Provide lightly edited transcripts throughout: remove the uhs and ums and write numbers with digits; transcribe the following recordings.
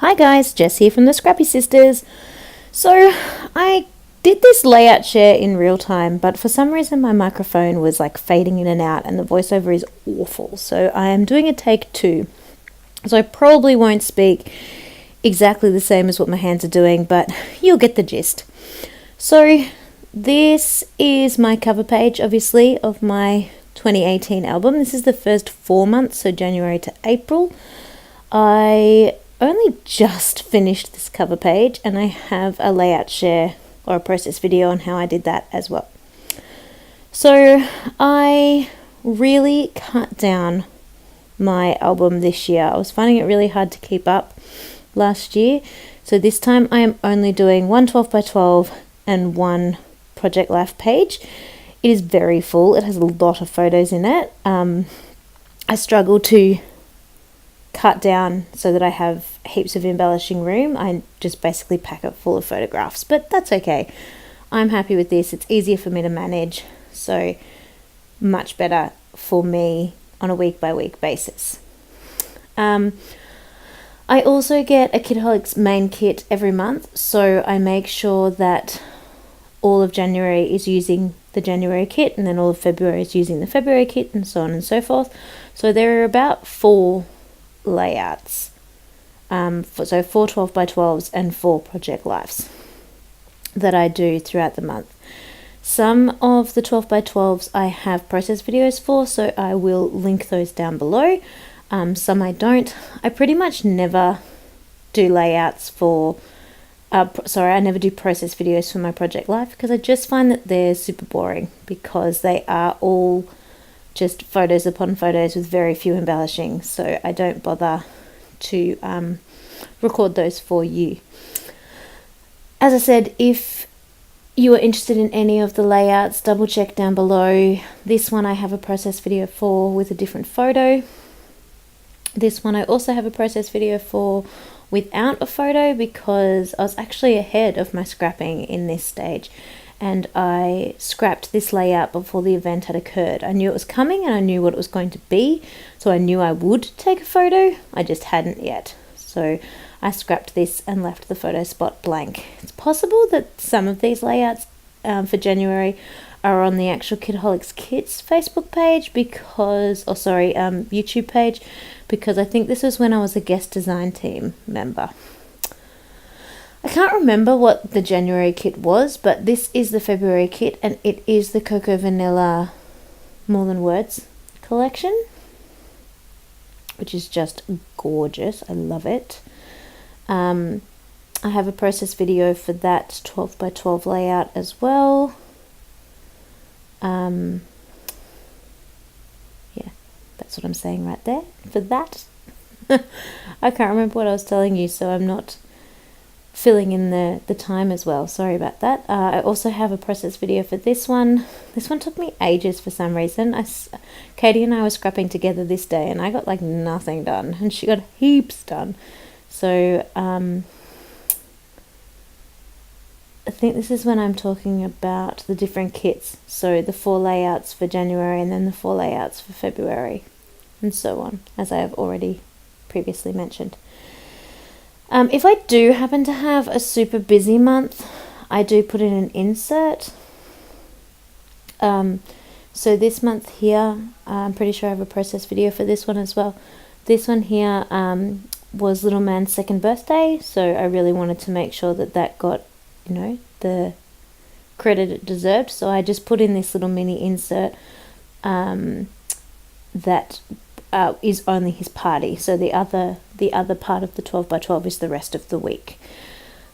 Hi guys, Jess here from the Scrappy Sisters. So I did this layout share in real time, but for some reason my microphone was like fading in and out and the voiceover is awful. So I am doing a take 2. So I probably won't speak exactly the same as what my hands are doing, but you'll get the gist. So this is my cover page, obviously, of my 2018 album. This is the first 4 months, so January to April. I only just finished this cover page and I have a layout share or a process video on how I did that as well. So I really cut down my album this year. I was finding it really hard to keep up last year. So this time I am only doing one 12x12 and one Project Life page. It is very full. It has a lot of photos in it. I struggle to cut down so that I have heaps of embellishing room. I just basically pack it full of photographs, but that's okay. I'm happy with this. It's easier for me to manage, so much better for me on a week by week basis. I also get a Kitaholics main kit every month, so I make sure that all of January is using the January kit and then all of February is using the February kit and so on and so forth. So there are about 4 layouts, so 4 12x12s and 4 Project Lives that I do throughout the month. Some of the 12x12s I have process videos for, so I will link those down below. Some I don't. I pretty much never do layouts for I never do process videos for my Project Life because I just find that they're super boring because they are all just photos upon photos with very few embellishing, so I don't bother to record those for you. As I said, if you are interested in any of the layouts, double check down below. This one I have a process video for with a different photo. This one I also have a process video for without a photo because I was actually ahead of my scrapping in this stage and I scrapped this layout before the event had occurred. I knew it was coming and I knew what it was going to be, so I knew I would take a photo. I just hadn't yet. So I scrapped this and left the photo spot blank. It's possible that some of these layouts for January are on the actual Kitaholics Kits Facebook page YouTube page, because I think this was when I was a guest design team member. I can't remember what the January kit was, but this is the February kit and it is the Cocoa Vanilla More Than Words collection, which is just gorgeous. I love it. I have a process video for that 12x12 layout as well. Yeah, that's what I'm saying right there for that. I can't remember what I was telling you, so I'm not filling in the time as well. Sorry about that. I also have a process video for this one. This one took me ages for some reason. Katie and I were scrapping together this day and I got like nothing done and she got heaps done. So I think this is when I'm talking about the different kits. So the 4 layouts for January and then the 4 layouts for February and so on, as I have already previously mentioned. If I do happen to have a super busy month, I do put in an insert. So this month here, I'm pretty sure I have a process video for this one as well. This one here was Little Man's 2nd birthday, so I really wanted to make sure that that got, the credit it deserved. So I just put in this little mini insert that is only his party. So the other part of the 12x12 is the rest of the week.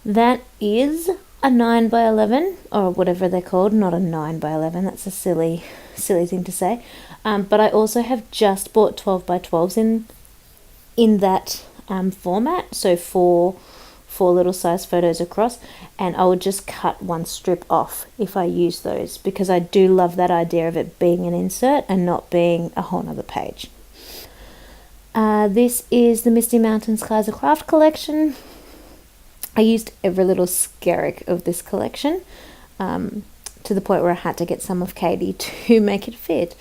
That is a 9x11 or whatever they're called, not a 9x11. That's a silly thing to say. But I also have just bought 12x12s in that format. So 4 little size photos across, and I would just cut one strip off if I use those because I do love that idea of it being an insert and not being a whole nother page. This is the Misty Mountains Kaiser Craft collection. I used every little skerrick of this collection to the point where I had to get some of Katie to make it fit.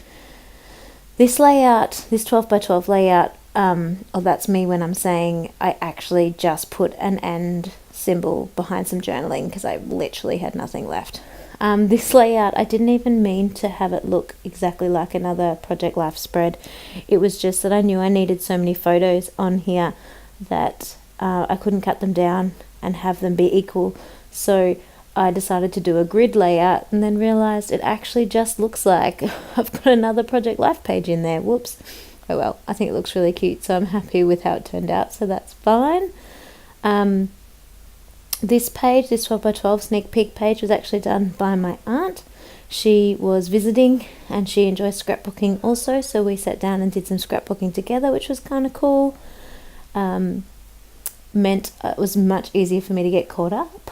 This layout, this 12x12 layout, or that's me when I'm saying I actually just put an and symbol behind some journaling because I literally had nothing left. This layout, I didn't even mean to have it look exactly like another Project Life spread. It was just that I knew I needed so many photos on here that I couldn't cut them down and have them be equal. So I decided to do a grid layout and then realized it actually just looks like I've got another Project Life page in there. Whoops. Oh well, I think it looks really cute, so I'm happy with how it turned out, so that's fine. This page, this 12x12 sneak peek page, was actually done by my aunt. She was visiting and she enjoys scrapbooking also, so we sat down and did some scrapbooking together, which was kind of cool. Meant it was much easier for me to get caught up.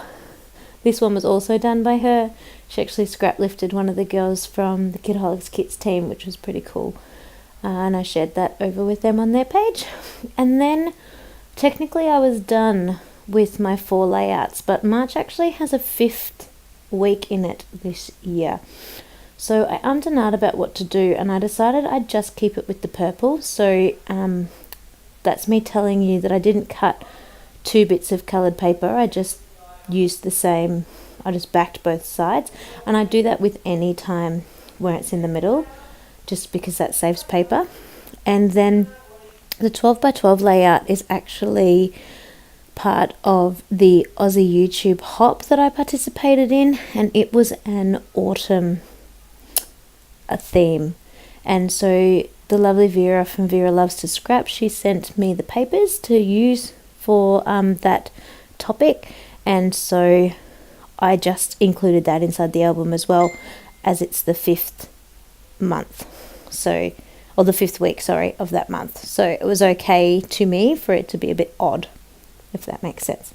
This one was also done by her. She actually scrap lifted one of the girls from the Kidaholics Kits team, which was pretty cool. And I shared that over with them on their page. And then technically I was done with my 4 layouts, but March actually has a 5th week in it this year. So I ummed and ahed about what to do, and I decided I'd just keep it with the purple. So that's me telling you that I didn't cut 2 bits of coloured paper. I just used the same, I just backed both sides, and I do that with any time where it's in the middle, just because that saves paper. And then the 12x12 layout is actually part of the Aussie YouTube hop that I participated in, and it was an autumn theme. And so the lovely Vera from Vera Loves to Scrap, she sent me the papers to use for that topic, and so I just included that inside the album as well, as it's the 5th month, so, or the 5th week, sorry, of that month. So it was okay to me for it to be a bit odd, if that makes sense.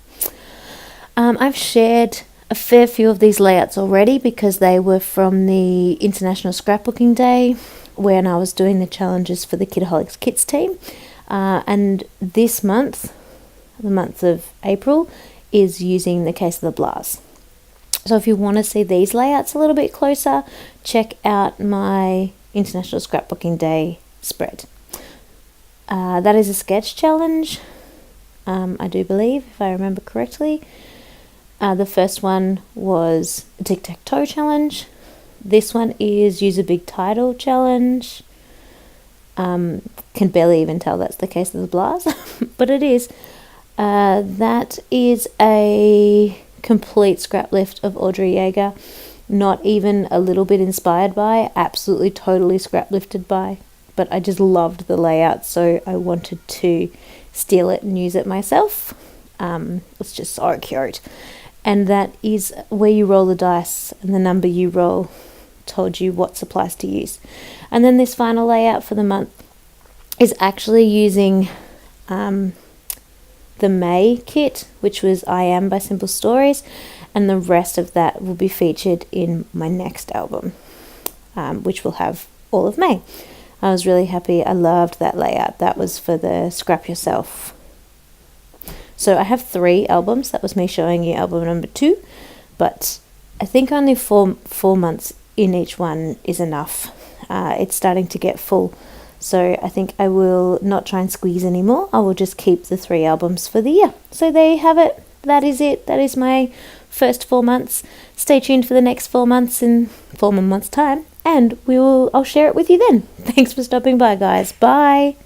I've shared a fair few of these layouts already because they were from the International Scrapbooking Day when I was doing the challenges for the Kidaholics Kits team. And this month, the month of April, is using the Case of the Blast. So if you want to see these layouts a little bit closer, check out my International Scrapbooking Day spread. That is a sketch challenge. I do believe, if I remember correctly. The first one was a tic-tac-toe challenge. This one is use a big title challenge. Can barely even tell that's the Case of the Blast, but it is. That is a complete scrap lift of Audrey Yeager. Not even a little bit inspired by, absolutely totally scrap lifted by. But I just loved the layout, so I wanted to steal it and use it myself. It's just so cute. And that is where you roll the dice, and the number you roll told you what supplies to use. And then this final layout for the month is actually using the May kit, which was I Am by Simple Stories, and the rest of that will be featured in my next album, which will have all of May. I was really happy. I loved that layout. That was for the Scrap Yourself. So I have 3 albums. That was me showing you album number 2, but I think only four months in each one is enough. It's starting to get full, so I think I will not try and squeeze anymore. I will just keep the 3 albums for the year. So there you have it. That is it. That is my first 4 months. Stay tuned for the next 4 months in 4 months' time, and I'll share it with you then. Thanks for stopping by, guys. Bye.